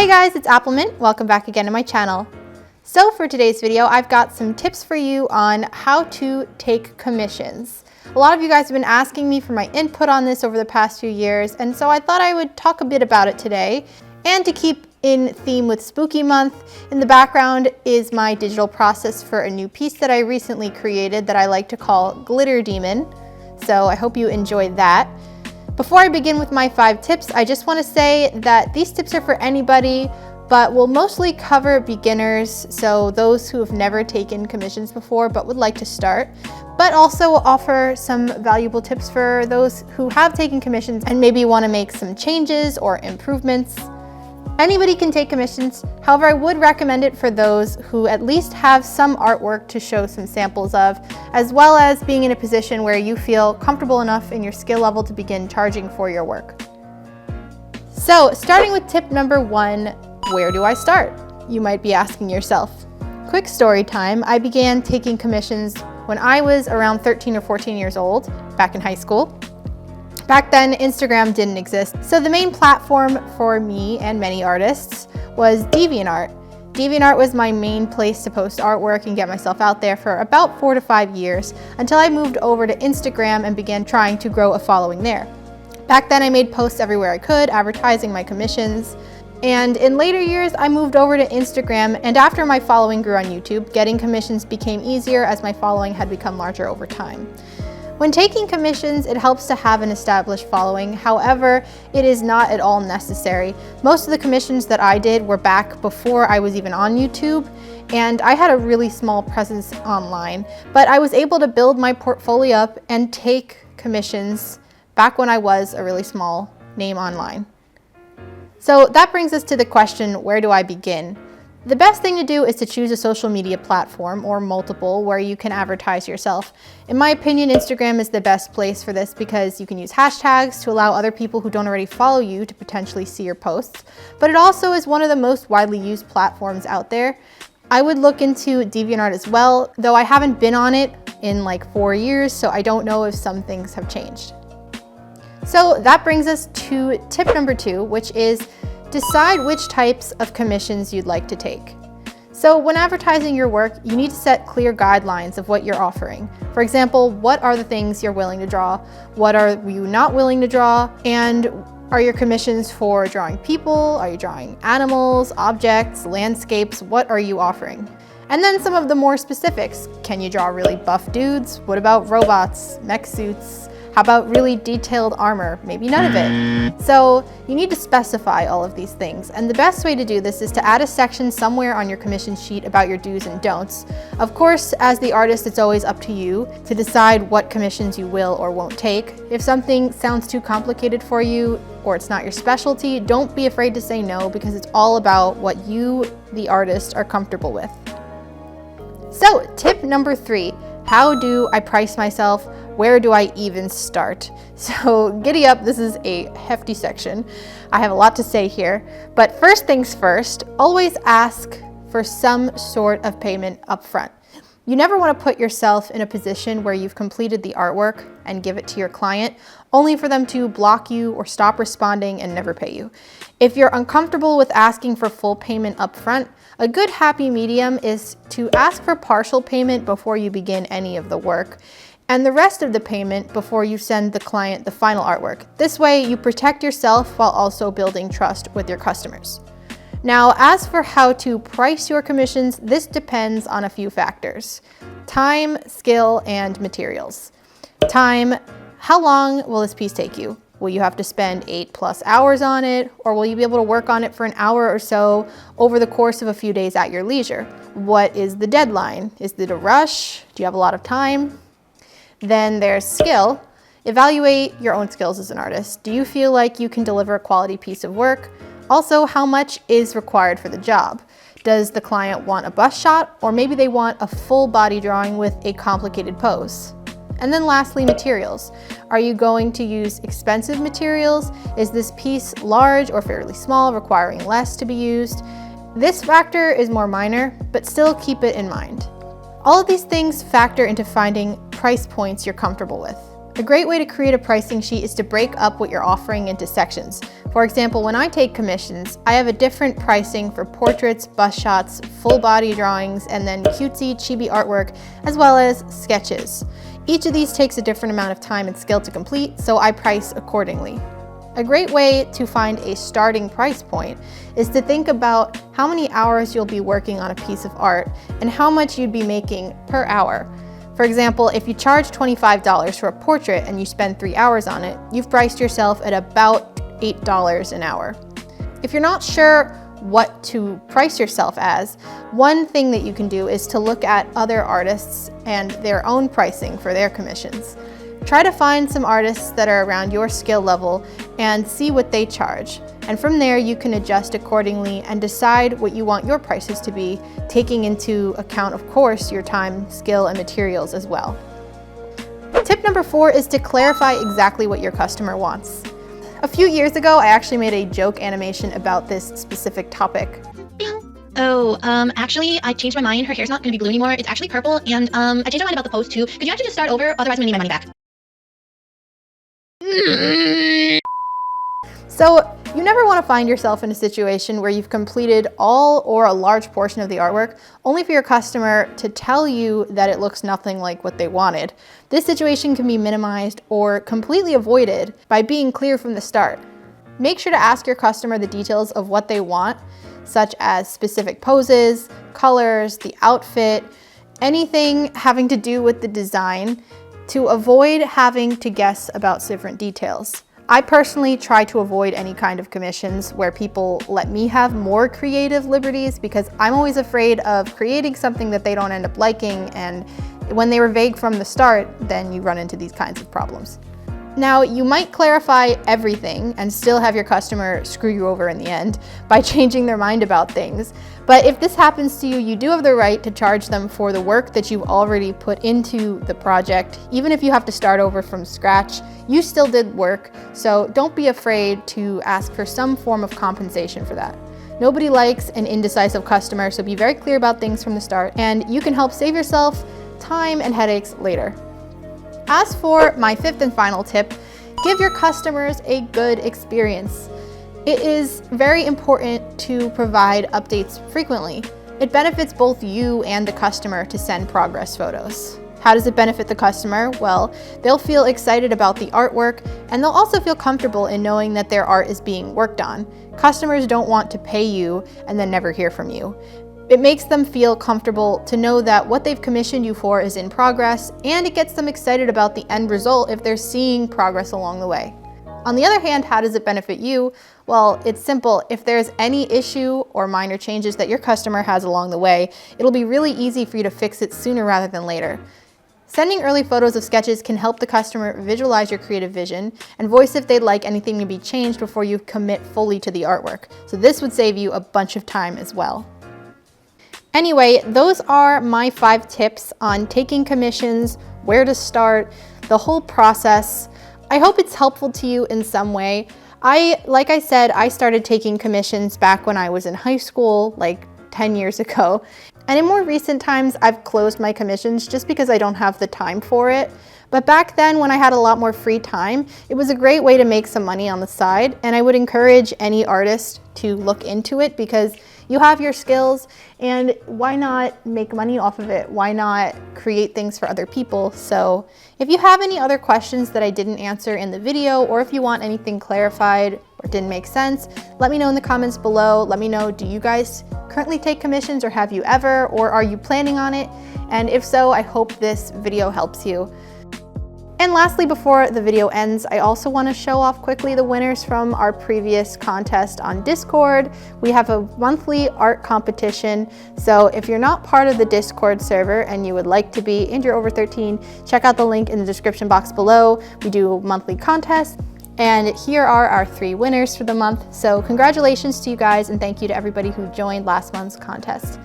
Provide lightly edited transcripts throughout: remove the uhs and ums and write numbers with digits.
Hey guys, it's Appleminte. Welcome back again to my channel. So for today's video, I've got some tips for you on how to take commissions. A lot of you guys have been asking me for my input on this over the past few years, and so I thought I would talk a bit about it today. And to keep in theme with Spooky Month, in the background is my digital process for a new piece that I recently created that I like to call Glitter Demon. So I hope you enjoy that. Before I begin with my 5 tips, I just want to say that these tips are for anybody, but will mostly cover beginners, so those who have never taken commissions before but would like to start, but also offer some valuable tips for those who have taken commissions and maybe want to make some changes or improvements. Anybody can take commissions, however I would recommend it for those who at least have some artwork to show some samples of, as well as being in a position where you feel comfortable enough in your skill level to begin charging for your work. So starting with tip number 1, where do I start? You might be asking yourself. Quick story time, I began taking commissions when I was around 13 or 14 years old, back in high school. Back then, Instagram didn't exist, so the main platform for me and many artists was DeviantArt. DeviantArt was my main place to post artwork and get myself out there for about 4 to 5 years, until I moved over to Instagram and began trying to grow a following there. Back then, I made posts everywhere I could, advertising my commissions. And in later years, I moved over to Instagram, and after my following grew on YouTube, getting commissions became easier as my following had become larger over time. When taking commissions, it helps to have an established following. However, it is not at all necessary. Most of the commissions that I did were back before I was even on YouTube, and I had a really small presence online, but I was able to build my portfolio up and take commissions back when I was a really small name online. So that brings us to the question, where do I begin? The best thing to do is to choose a social media platform, or multiple, where you can advertise yourself. In my opinion, Instagram is the best place for this because you can use hashtags to allow other people who don't already follow you to potentially see your posts, but it also is one of the most widely used platforms out there. I would look into DeviantArt as well, though I haven't been on it in like 4 years, so I don't know if some things have changed. So that brings us to tip number 2, which is decide which types of commissions you'd like to take. So when advertising your work, you need to set clear guidelines of what you're offering. For example, what are the things you're willing to draw? What are you not willing to draw? And are your commissions for drawing people? Are you drawing animals, objects, landscapes? What are you offering? And then some of the more specifics. Can you draw really buff dudes? What about robots, mech suits? How about really detailed armor? Maybe none of it. So you need to specify all of these things. And the best way to do this is to add a section somewhere on your commission sheet about your do's and don'ts. Of course, as the artist, it's always up to you to decide what commissions you will or won't take. If something sounds too complicated for you or it's not your specialty, don't be afraid to say no, because it's all about what you, the artist, are comfortable with. So tip number 3, how do I price myself? Where do I even start? So giddy up, this is a hefty section. I have a lot to say here, but first things first, always ask for some sort of payment up front. You never want to put yourself in a position where you've completed the artwork and give it to your client, only for them to block you or stop responding and never pay you. If you're uncomfortable with asking for full payment up front, a good happy medium is to ask for partial payment before you begin any of the work, and the rest of the payment before you send the client the final artwork. This way you protect yourself while also building trust with your customers. Now, as for how to price your commissions, this depends on a few factors: time, skill, and materials. Time, how long will this piece take you? Will you have to spend 8+ hours on it, or will you be able to work on it for an hour or so over the course of a few days at your leisure? What is the deadline? Is it a rush? Do you have a lot of time? Then there's skill. Evaluate your own skills as an artist. Do you feel like you can deliver a quality piece of work? Also, how much is required for the job? Does the client want a bust shot, or maybe they want a full body drawing with a complicated pose? And then lastly, materials. Are you going to use expensive materials? Is this piece large or fairly small, requiring less to be used? This factor is more minor, but still keep it in mind. All of these things factor into finding price points you're comfortable with. A great way to create a pricing sheet is to break up what you're offering into sections. For example, when I take commissions, I have a different pricing for portraits, bust shots, full body drawings, and then cutesy, chibi artwork, as well as sketches. Each of these takes a different amount of time and skill to complete, so I price accordingly. A great way to find a starting price point is to think about how many hours you'll be working on a piece of art and how much you'd be making per hour. For example, if you charge $25 for a portrait and you spend 3 hours on it, you've priced yourself at about $8 an hour. If you're not sure what to price yourself as, one thing that you can do is to look at other artists and their own pricing for their commissions. Try to find some artists that are around your skill level and see what they charge. And from there, you can adjust accordingly and decide what you want your prices to be, taking into account, of course, your time, skill, and materials as well. Tip number 4 is to clarify exactly what your customer wants. A few years ago, I actually made a joke animation about this specific topic. Oh, actually, I changed my mind. Her hair's not going to be blue anymore. It's actually purple, and I changed my mind about the pose too. Could you actually just start over? Otherwise, I'm going to need my money back. So you never want to find yourself in a situation where you've completed all or a large portion of the artwork only for your customer to tell you that it looks nothing like what they wanted. This situation can be minimized or completely avoided by being clear from the start. Make sure to ask your customer the details of what they want, such as specific poses, colors, the outfit, anything having to do with the design, to avoid having to guess about different details. I personally try to avoid any kind of commissions where people let me have more creative liberties because I'm always afraid of creating something that they don't end up liking, and when they were vague from the start, then you run into these kinds of problems. Now, you might clarify everything and still have your customer screw you over in the end by changing their mind about things. But if this happens to you, you do have the right to charge them for the work that you've already put into the project. Even if you have to start over from scratch, you still did work, so don't be afraid to ask for some form of compensation for that. Nobody likes an indecisive customer, so be very clear about things from the start, and you can help save yourself time and headaches later. As for my 5th and final tip, give your customers a good experience. It is very important to provide updates frequently. It benefits both you and the customer to send progress photos. How does it benefit the customer? Well, they'll feel excited about the artwork, and they'll also feel comfortable in knowing that their art is being worked on. Customers don't want to pay you and then never hear from you. It makes them feel comfortable to know that what they've commissioned you for is in progress, and it gets them excited about the end result if they're seeing progress along the way. On the other hand, how does it benefit you? Well, it's simple. If there's any issue or minor changes that your customer has along the way, it'll be really easy for you to fix it sooner rather than later. Sending early photos of sketches can help the customer visualize your creative vision and voice if they'd like anything to be changed before you commit fully to the artwork. So this would save you a bunch of time as well. Anyway, those are my 5 tips on taking commissions, where to start, the whole process. I hope it's helpful to you in some way. Like I said, I started taking commissions back when I was in high school, like 10 years ago. And in more recent times, I've closed my commissions just because I don't have the time for it. But back then, when I had a lot more free time, it was a great way to make some money on the side. And I would encourage any artist to look into it because you have your skills, and why not make money off of it? Why not create things for other people? So if you have any other questions that I didn't answer in the video, or if you want anything clarified or didn't make sense, let me know in the comments below. Let me know, do you guys currently take commissions, or have you ever, or are you planning on it? And if so, I hope this video helps you. And lastly, before the video ends, I also want to show off quickly the winners from our previous contest on Discord. We have a monthly art competition, so if you're not part of the Discord server and you would like to be and you're over 13, check out the link in the description box below. We do monthly contests, and here are our 3 winners for the month. So congratulations to you guys, and thank you to everybody who joined last month's contest.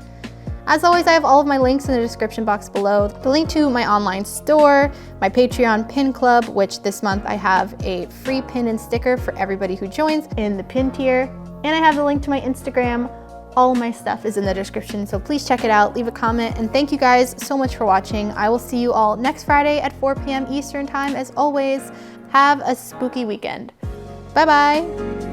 As always, I have all of my links in the description box below. The link to my online store, my Patreon pin club, which this month I have a free pin and sticker for everybody who joins in the pin tier. And I have the link to my Instagram. All of my stuff is in the description, so please check it out, leave a comment, and thank you guys so much for watching. I will see you all next Friday at 4 p.m. Eastern time. As always, have a spooky weekend. Bye-bye.